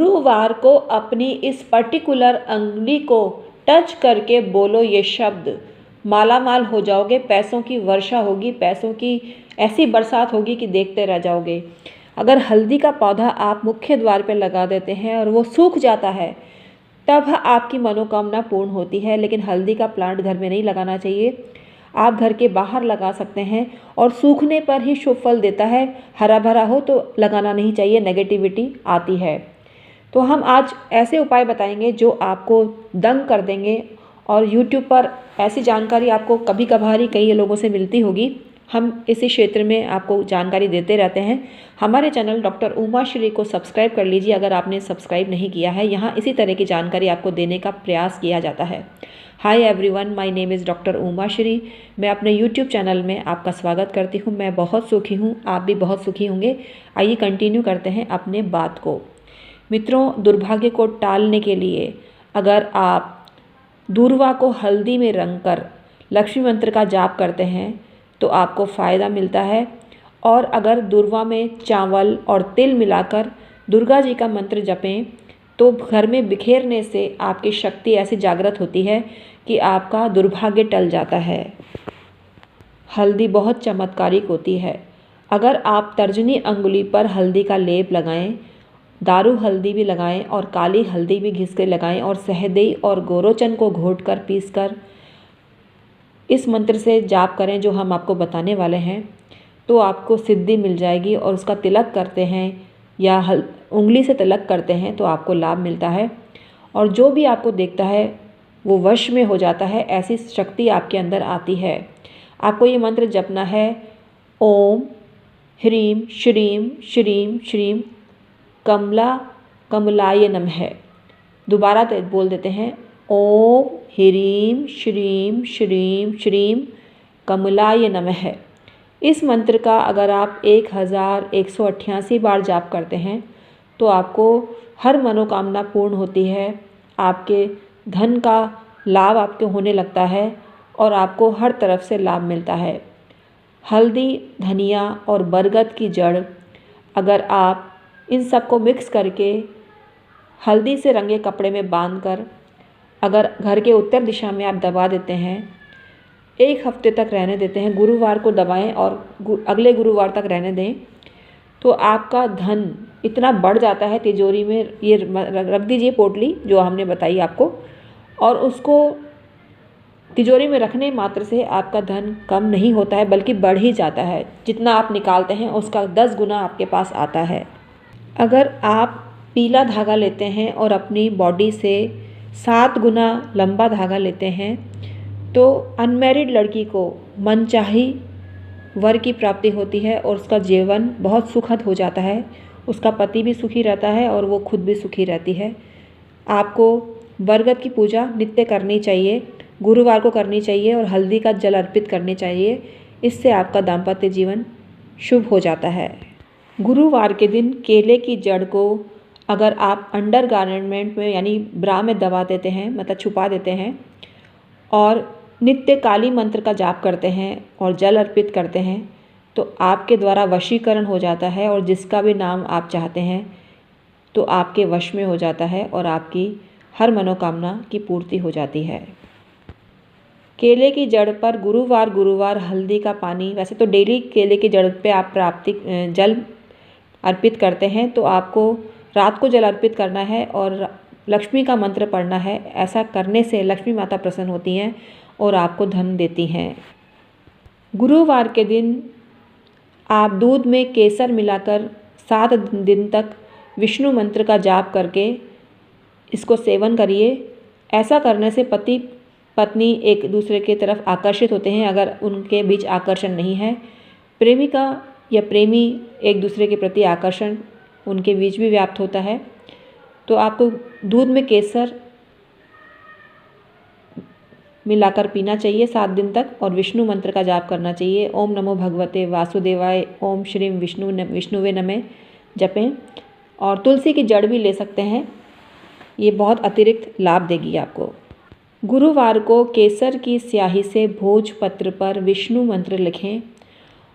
गुरुवार को अपनी इस पर्टिकुलर अंगुली को टच करके बोलो ये शब्द, मालामाल हो जाओगे, पैसों की वर्षा होगी, पैसों की ऐसी बरसात होगी कि देखते रह जाओगे। अगर हल्दी का पौधा आप मुख्य द्वार पर लगा देते हैं और वो सूख जाता है, तब आपकी मनोकामना पूर्ण होती है। लेकिन हल्दी का प्लांट घर में नहीं लगाना चाहिए, आप घर के बाहर लगा सकते हैं और सूखने पर ही शुभ फल देता है। हरा भरा हो तो लगाना नहीं चाहिए, नेगेटिविटी आती है। तो हम आज ऐसे उपाय बताएंगे जो आपको दंग कर देंगे। और YouTube पर ऐसी जानकारी आपको कभी कभार ही कई लोगों से मिलती होगी। हम इसी क्षेत्र में आपको जानकारी देते रहते हैं। हमारे चैनल डॉक्टर उमा श्री को सब्सक्राइब कर लीजिए अगर आपने सब्सक्राइब नहीं किया है। यहाँ इसी तरह की जानकारी आपको देने का प्रयास किया जाता है। Hi everyone, my name is doctor Uma Shri. मैं अपने YouTube चैनल में आपका स्वागत करती हूँ। मैं बहुत सुखी हूँ, आप भी बहुत सुखी होंगे। आइए कंटिन्यू करते हैं अपने बात को। मित्रों, दुर्भाग्य को टालने के लिए अगर आप दूर्वा को हल्दी में रंग कर लक्ष्मी मंत्र का जाप करते हैं तो आपको फ़ायदा मिलता है। और अगर दूर्वा में चावल और तिल मिलाकर दुर्गा जी का मंत्र जपें तो घर में बिखेरने से आपकी शक्ति ऐसी जागृत होती है कि आपका दुर्भाग्य टल जाता है। हल्दी बहुत चमत्कारिक होती है। अगर आप तर्जनी अंगुली पर हल्दी का लेप लगाएं, दारू हल्दी भी लगाएं और काली हल्दी भी घिस के लगाएं और सहदई और गोरोचन को घोटकर पीसकर इस मंत्र से जाप करें जो हम आपको बताने वाले हैं, तो आपको सिद्धि मिल जाएगी। और उसका तिलक करते हैं या उंगली से तिलक करते हैं तो आपको लाभ मिलता है। और जो भी आपको देखता है वो वश में हो जाता है, ऐसी शक्ति आपके अंदर आती है। आपको ये मंत्र जपना है, ओम ह्रीं श्रीं श्रीं श्रीं कमलाय नमः। दोबारा बोल देते हैं, ओम ह्रीं श्रीं श्रीं श्रीं कमलाय नमः। इस मंत्र का अगर आप 1188 बार जाप करते हैं तो आपको हर मनोकामना पूर्ण होती है। आपके धन का लाभ आपको होने लगता है और आपको हर तरफ से लाभ मिलता है। हल्दी, धनिया और बरगद की जड़, अगर आप इन सब को मिक्स करके हल्दी से रंगे कपड़े में बांधकर अगर घर के उत्तर दिशा में आप दबा देते हैं, 1 हफ्ते तक रहने देते हैं, गुरुवार को दबाएं और अगले गुरुवार तक रहने दें, तो आपका धन इतना बढ़ जाता है तिजोरी में। ये रख दीजिए पोटली जो हमने बताई आपको, और उसको तिजोरी में रखने मात्र से आपका धन कम नहीं होता है बल्कि बढ़ ही जाता है। जितना आप निकालते हैं उसका 10 गुना आपके पास आता है। अगर आप पीला धागा लेते हैं और अपनी बॉडी से 7 गुना लंबा धागा लेते हैं तो अनमैरिड लड़की को मनचाही वर की प्राप्ति होती है और उसका जीवन बहुत सुखद हो जाता है। उसका पति भी सुखी रहता है और वो खुद भी सुखी रहती है। आपको बरगद की पूजा नित्य करनी चाहिए, गुरुवार को करनी चाहिए और हल्दी का जल अर्पित करनी चाहिए। इससे आपका दाम्पत्य जीवन शुभ हो जाता है। गुरुवार के दिन केले की जड़ को अगर आप अंडर गारमेंट में यानी ब्रा में दबा देते हैं, मतलब छुपा देते हैं, और नित्य काली मंत्र का जाप करते हैं और जल अर्पित करते हैं तो आपके द्वारा वशीकरण हो जाता है और जिसका भी नाम आप चाहते हैं तो आपके वश में हो जाता है और आपकी हर मनोकामना की पूर्ति हो जाती है। केले की जड़ पर गुरुवार हल्दी का पानी, वैसे तो डेली केले की जड़ पे आप जल अर्पित करते हैं तो आपको रात को जल अर्पित करना है और लक्ष्मी का मंत्र पढ़ना है। ऐसा करने से लक्ष्मी माता प्रसन्न होती हैं और आपको धन देती हैं। गुरुवार के दिन आप दूध में केसर मिलाकर 7 दिन तक विष्णु मंत्र का जाप करके इसको सेवन करिए। ऐसा करने से पति पत्नी एक दूसरे की तरफ आकर्षित होते हैं। अगर उनके बीच आकर्षण नहीं है, प्रेमिका या प्रेमी एक दूसरे के प्रति आकर्षण उनके बीच भी व्याप्त होता है, तो आपको दूध में केसर मिलाकर पीना चाहिए 7 दिन तक और विष्णु मंत्र का जाप करना चाहिए। ओम नमो भगवते वासुदेवाय, ओम श्रीं विष्णुवे नमः जपें। और तुलसी की जड़ भी ले सकते हैं, ये बहुत अतिरिक्त लाभ देगी आपको। गुरुवार को केसर की स्याही से भोज पत्र पर विष्णु मंत्र लिखें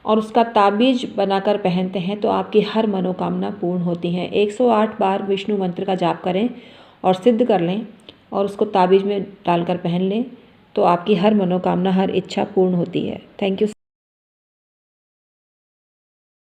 और उसका ताबीज बनाकर पहनते हैं तो आपकी हर मनोकामना पूर्ण होती है। 108 बार विष्णु मंत्र का जाप करें और सिद्ध कर लें और उसको ताबीज में डालकर पहन लें तो आपकी हर मनोकामना, हर इच्छा पूर्ण होती है। Thank you.